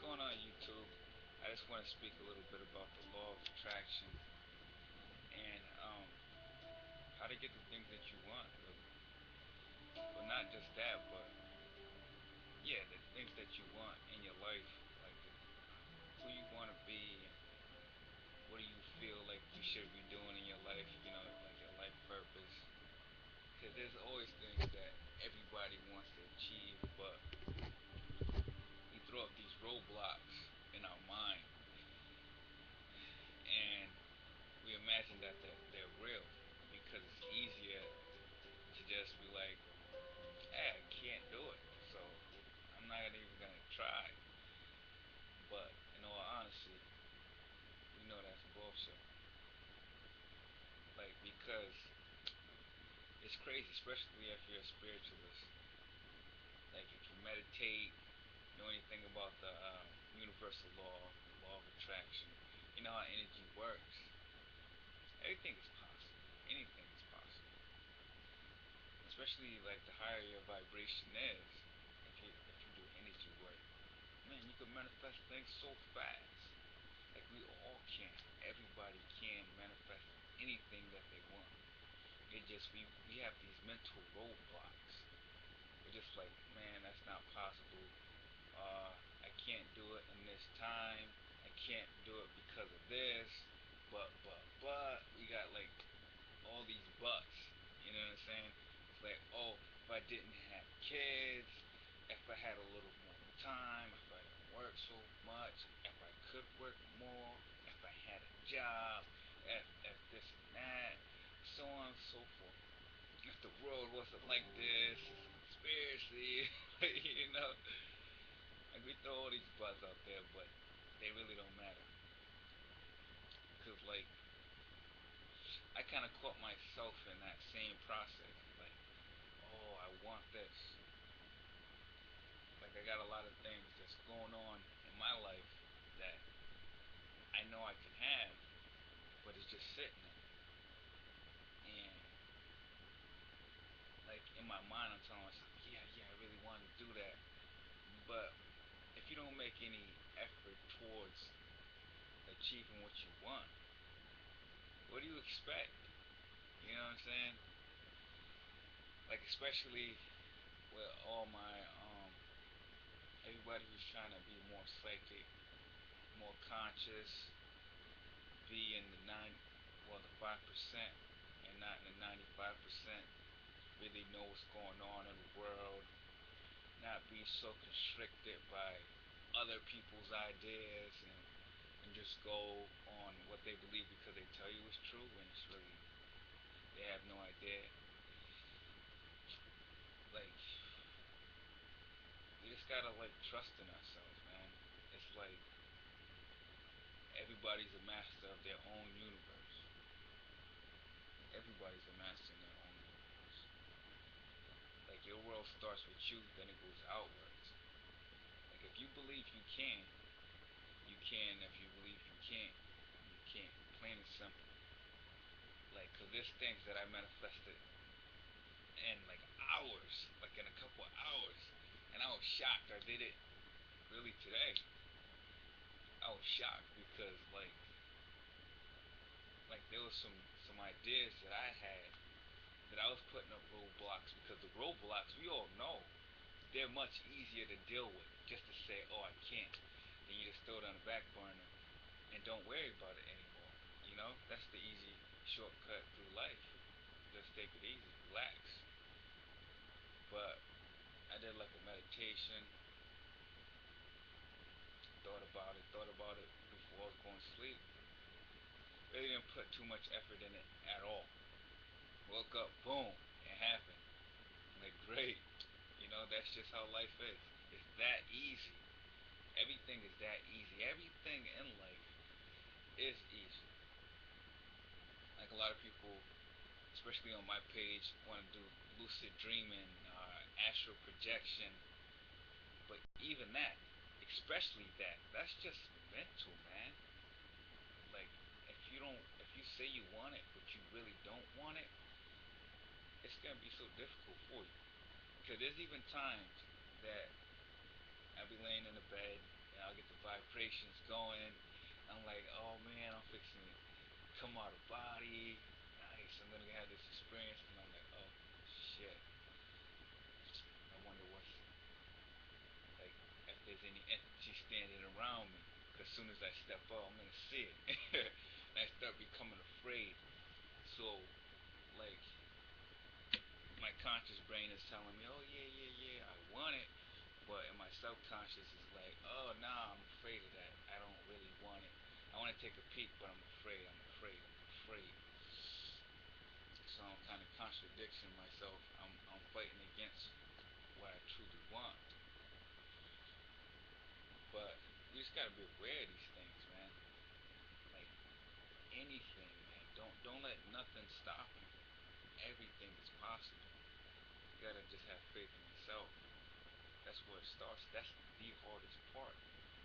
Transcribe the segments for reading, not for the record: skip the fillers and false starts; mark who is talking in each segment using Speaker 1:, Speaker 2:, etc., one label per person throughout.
Speaker 1: going on YouTube? I just want to speak a little bit about the law of attraction and how to get the things that you want, really. But not just that, but yeah, the things that you want in your life, like who you want to be, and what do you feel like you should be doing in your life, like your life purpose. Because there's always things that everybody wants to achieve, but we throw up these roadblocks in our mind and we imagine that they're real because it's easier to just be like, hey, I can't do it, so I'm not even gonna try. But in all honesty, we know that's bullshit. Like, because it's crazy, especially if you're a spiritualist. Like, if you meditate, know anything about the universal law, the law of attraction, you know how energy works. Everything is possible. Anything is possible. Especially like the higher your vibration is, if you do energy work, man, you can manifest things so fast. Like we all can. Everybody can manifest anything that they want. It just we have these mental roadblocks. We're just like, man, that's not possible. I can't do it in this time. I can't do it because of this. But we got like all these buts. You know what I'm saying? It's like, oh, if I didn't have kids, if I had a little more time, if I didn't work so much, if I could work more, if I had a job, if this and that, so on and so forth. If the world wasn't like this, it's a conspiracy, like we throw all these butts out there, but they really don't matter. Cause like I kind of caught myself in that same process. Like, oh, I want this. Like, I got a lot of things that's going on in my life that I know I can have, but it's just sitting there. And, like, in my mind, I'm telling myself, yeah, I really want to do that. But if you don't make any effort towards achieving what you want, what do you expect? You know what I'm saying? Like, especially with all my everybody who's trying to be more psychic, more conscious, be in the the 5% and not in the 95%, really know what's going on in the world, not be so constricted by other people's ideas and just go on what they believe because they tell you it's true when it's really they have no idea. Like, we just gotta like trust in ourselves, man. It's like everybody's a master of their own universe. Everybody's a master in their own universe. Like, your world starts with you, then it goes outwards. Like, if you believe you can, you can. If you believe you can't, you can't. Plain and simple. Like, cause there's things that I manifested in like hours, like in a couple of hours, and I was shocked. I did it really today. I was shocked because like there was some ideas that I had that I was putting up roadblocks because the roadblocks we all know they're much easier to deal with. Just to say, oh, I can't, then you just throw it on the back burner and don't worry about it anymore. That's the easy shortcut through life. Just take it easy, relax. But I did like a meditation, thought about it before I was going to sleep. Really didn't put too much effort in it at all. Woke up, boom, it happened. I'm like, great. That's just how life is. It's that easy. Everything is that easy. Everything in life is easy. Like a lot of people, especially on my page, want to do lucid dreaming, astral projection. But even that, especially that's just mental, man. Like, if you say you want it, but you really don't want it, it's gonna be so difficult for you. Because there's even times that I'll be laying in the bed and I'll get the vibrations going. I'm like, oh man, I'm fixing to come out of body. Nice, I'm gonna have this experience. And I'm like, oh shit. I wonder what's like if there's any entity standing around me. Cause as soon as I step out, I'm gonna see it. And I start becoming afraid. So like my conscious brain is telling me, oh yeah, yeah, yeah, I want it. But in my subconscious is like, oh nah, I'm afraid of that. I don't really want it. I want to take a peek, but I'm afraid. I'm afraid. I'm afraid. So I'm kind of contradicting myself. I'm fighting against what I truly want. But we just gotta be aware of these things, man. Like anything, man. Don't let nothing stop you. Everything is possible. You gotta just have faith in yourself. That's where it starts. That's the hardest part.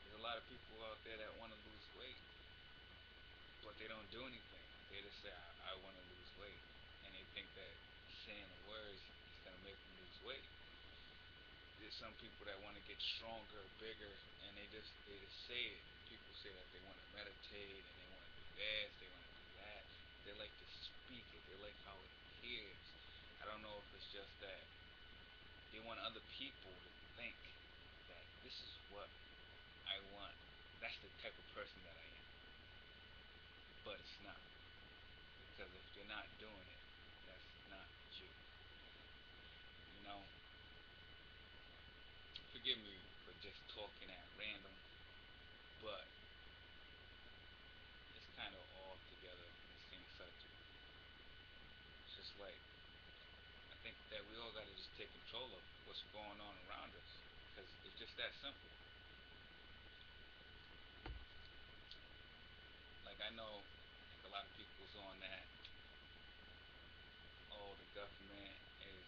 Speaker 1: There's a lot of people out there that want to lose weight, but they don't do anything. They just say, I want to lose weight. And they think that saying the words is going to make them lose weight. There's some people that want to get stronger, bigger, and they just say it. People say that they want to meditate and they want to do this, they want to do that. They like to speak it. They like how it appears. I don't know if it's just that they want other people to think that this is what I want. That's the type of person that I am. But it's not. Because if you're not doing it, that's not you. You know, forgive me for just talking at random, but it's kind of all together in the same subject. It's just like, I think that we all got to just take control of what's going on around us. Because it's just that simple. Like, I know, like, a lot of people's on that, oh, the government is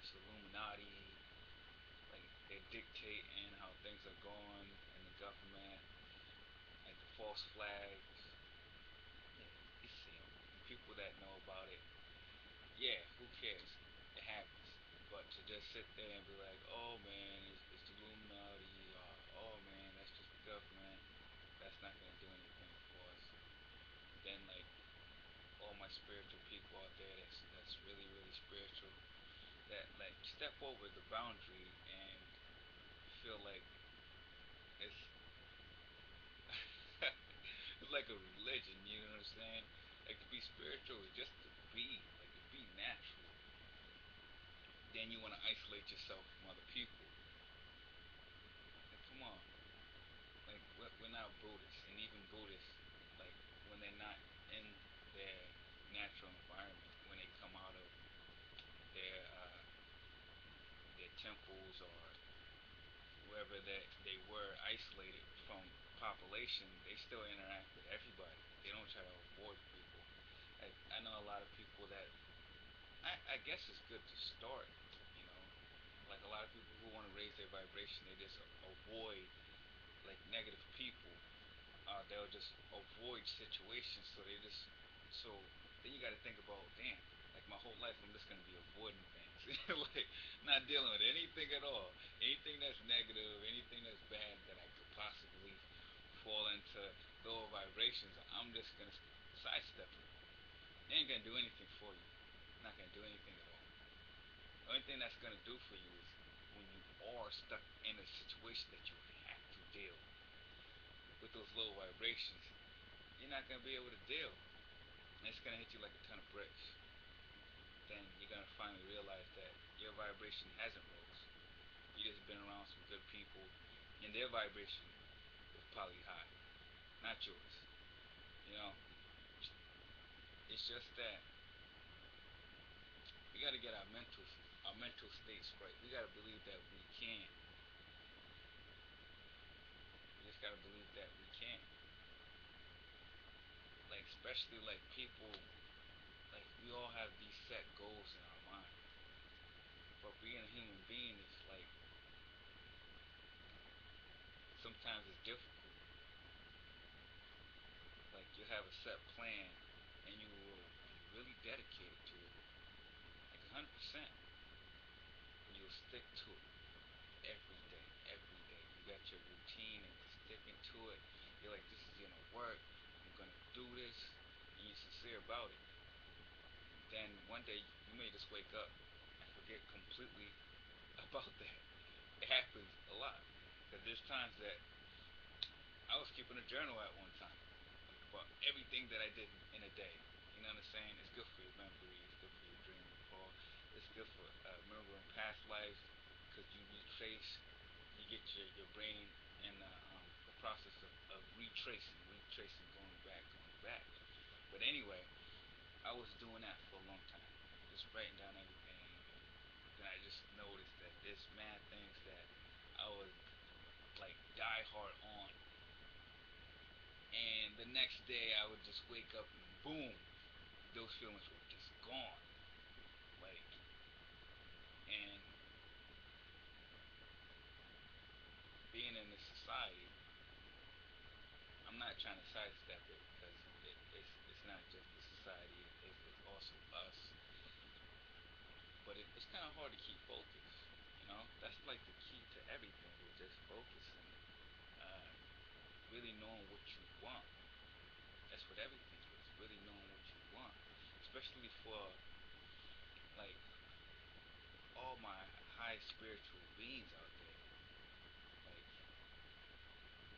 Speaker 1: it's Illuminati, like they're dictating how things are going in the government, like the false flags. Yeah, you see them. The people that know about it, yeah, who cares? It happens. But to just sit there and be like, oh man, it's the Illuminati, or oh man, that's just the government, that's not gonna do anything for us. Then like all my spiritual people out there that's really really spiritual, that like step over the boundary and feel like it's it's like a religion, you know what I'm saying? Like to be spiritual is just to be, like to be natural. Then you want to isolate yourself from other people. Like, come on. Like, we're not Buddhists, and even Buddhists, like, when they're not in their natural environment, when they come out of their uh, their temples or wherever they were isolated from population, they still interact with everybody. They don't try to avoid people. I know a lot of people that I guess it's good to start, you know. Like a lot of people who want to raise their vibration, they just avoid like negative people. They'll just avoid situations, so they just so then you got to think about, damn, like my whole life I'm just gonna be avoiding things, like not dealing with anything at all, anything that's negative, anything that's bad that I could possibly fall into lower vibrations. I'm just gonna sidestep it. It ain't gonna do anything for you. Not gonna do anything at all. The only thing that's gonna do for you is when you are stuck in a situation that you have to deal with those low vibrations. You're not gonna be able to deal. And it's gonna hit you like a ton of bricks. Then you're gonna finally realize that your vibration hasn't rose. You just been around some good people, and their vibration was probably high, not yours. You know, it's just that we got to get our mental states right. We got to believe that we can. We just got to believe that we can. Like especially like people, like we all have these set goals in our mind. But being a human being is like sometimes it's difficult. Like you have a set plan and you will be really dedicated to it, like 100%. And you'll stick to it every day, every day. You got your routine and it's You're like, this is gonna work. I'm gonna do this, and you're sincere about it. Then one day you may just wake up and forget completely about that. It happens a lot. Because there's times that I was keeping a journal at one time, like about everything that I did in a day. You know what I'm saying? It's good for your memory. It's good for your dream recall. It's good for remembering past lives because you retrace. You get your brain in the process of retracing, going back, going back. But anyway, I was doing that for a long time, just writing down everything. Then I just noticed that there's mad things that I was like die hard on, and the next day I would just wake up and boom, those feelings were just gone. Like, and being in this society, I'm not trying to sidestep it because it's not just the society, it's also us. But it's kind of hard to keep focus. You know, that's like the key to everything. Is just focusing, uh, really knowing what you want. That's what everything is. Really knowing what you want, especially for like all my high spiritual beings out there. Like,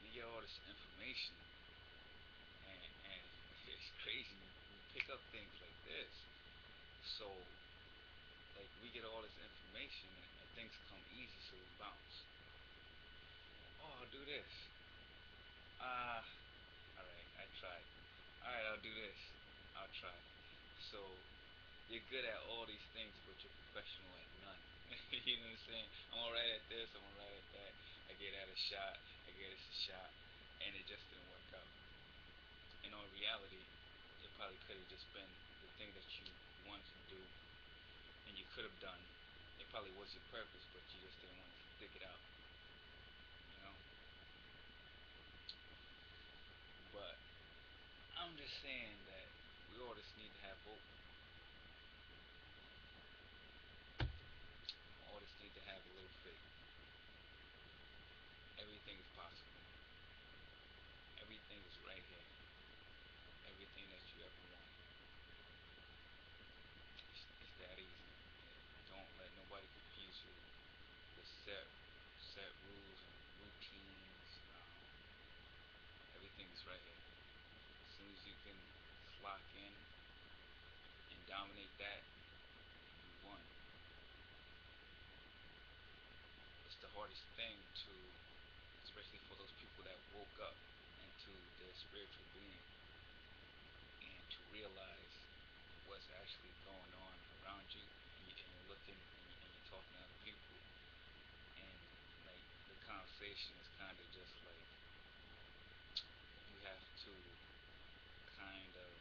Speaker 1: you get all this information, and it's crazy. We pick up things like this. So, like, we get all this information, and things come easy, so we bounce. Oh, I'll do this. Ah, alright, I tried. Alright, I'll do this. I'll try. So, you're good at all these things, but you're professional at none. You know what I'm saying? I'm alright at this, I'm alright at that. I gave that a shot, I gave this a shot, and it just didn't work out. In all reality, it probably could have just been the thing that you wanted to do and you could have done. It probably was your purpose, but you just didn't want to stick it out, you know? But I'm just saying that we all just need to have hope. All just need to have a little faith. Everything is possible. Everything is right here. Everything that you ever wanted. It's that easy. Don't let nobody confuse you with set rules and routines. Everything is right here. As soon as you can lock in and dominate that, you won. It's the hardest thing to, especially for those people that woke up into their spiritual being and to realize what's actually going on around you, and you're looking and you're talking to other people, and like the conversation is kind of just like you have to kind of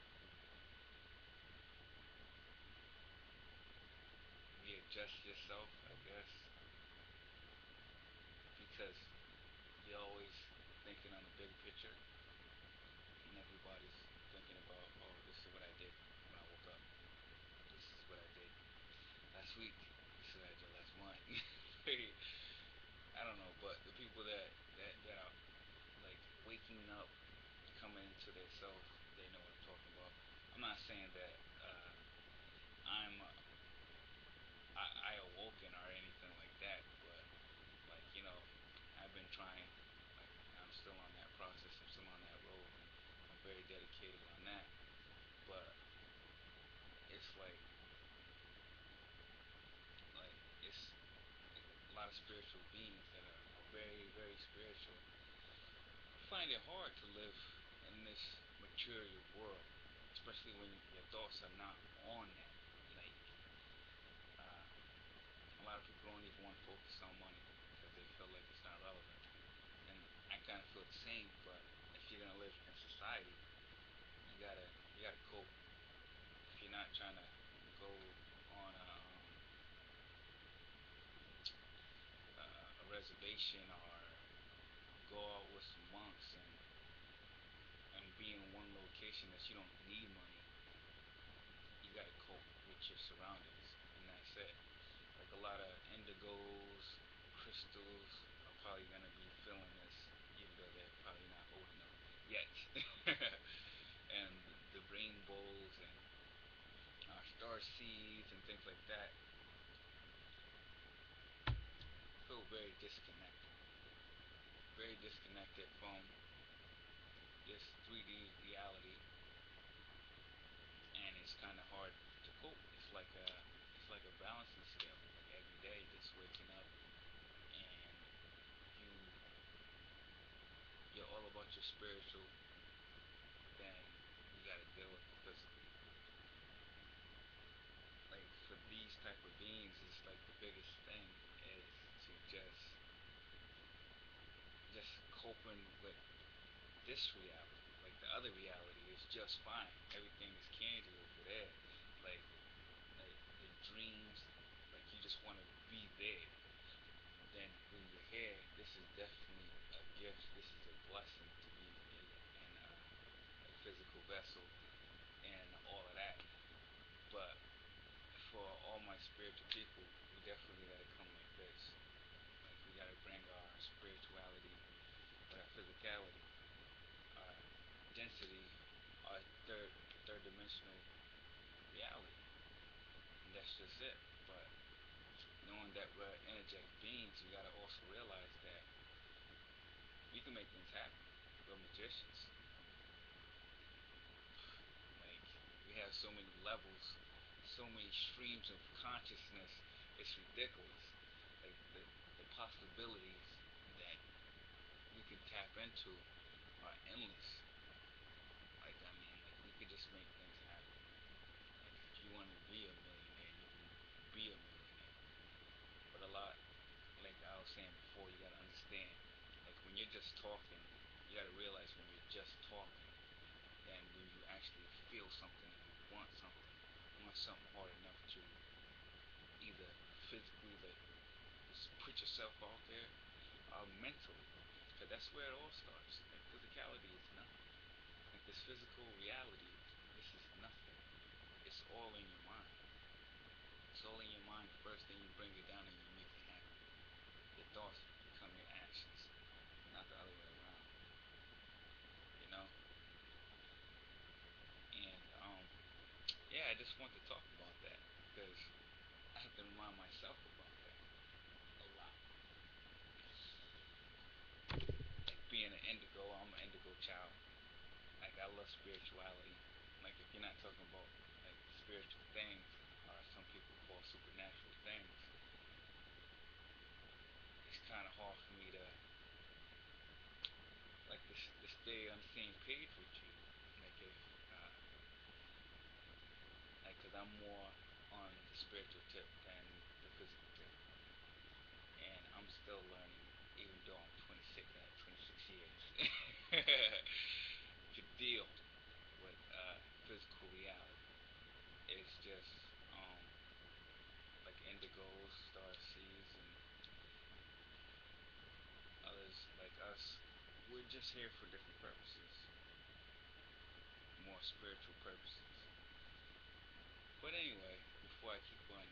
Speaker 1: readjust yourself, I guess, because you're always thinking on the big picture, and everybody's thinking about, oh, this is what I did when I woke up. This is what I did last week. This is what I did last month. I don't know, but the people that are like waking up, coming into their self, they know what I'm talking about. I'm not saying that I'm I awoken or anything like that, but like, you know, I've been trying. Like, I'm still on that process. I'm still on that road, and I'm very dedicated on that. But it's like it's a lot of spiritual beings that are very, very spiritual find it hard to live in this material world, especially when your thoughts are not on that. Like, uh, a lot of people don't even want to focus on money because they feel like it's not relevant. And I kind of feel the same, but if you're gonna live in society, you gotta cope. If you're not trying to go on a reservation or go out with some monks and be in one location that you don't need money, you gotta cope with your surroundings, and that's it. Like, a lot of indigos, crystals are probably gonna be feeling this, even though they're probably not old enough. seeds and things like that, feel very disconnected from this 3D reality, and it's kind of hard to cope. It's like a balancing scale. Like every day, just waking up and you you're all about your spiritual, then you got to deal with the physical. Like for these type of beings, it's like the biggest thing is to just coping with this reality. Like the other reality is just fine. Everything is candy over there. Like like the dreams, like you just want to be there. Then when you're here, this is definitely a gift. This is a blessing to be in a physical vessel and all of that. But for all my spiritual people, we definitely gotta come like this. Like we gotta bring our spirituality with our physicality, our density, our third dimensional reality, and that's just it. But knowing that we're energetic beings, we gotta also realize that we can make things happen. We're magicians. Like we have so many levels, so many streams of consciousness. It's ridiculous. Like the possibilities that we can tap into are endless. Like I mean, like we could just make things happen. Like if you want to be a millionaire, you can be a millionaire. But a lot, like I was saying before, you gotta understand. Like when you're just talking, you gotta realize when you're just talking, and when you actually feel something and you want something hard enough to either physically like just put yourself out there, mentally, because that's where it all starts. Like physicality is nothing. Like this physical reality, this is nothing. It's all in your mind. It's all in your mind first, then you bring it down and you make it happen. Your thoughts become your actions, not the other way around. You know? And yeah, I just want to talk about that because I have to remind myself about that a lot. Like being an indigo, I'm an indigo child. Like I love spirituality. Like if you're not talking about like spiritual things, or some people call supernatural things, it's kind of hard for me to to stay on the same page with you. Like if like because I'm more on the spiritual tip than the physical tip, and I'm still learning, even though I'm 26. I have 26 years to deal with physical reality. It's just like indigos, star seeds, and others like us. We're just here for different purposes, more spiritual purposes. But anyway, before I keep on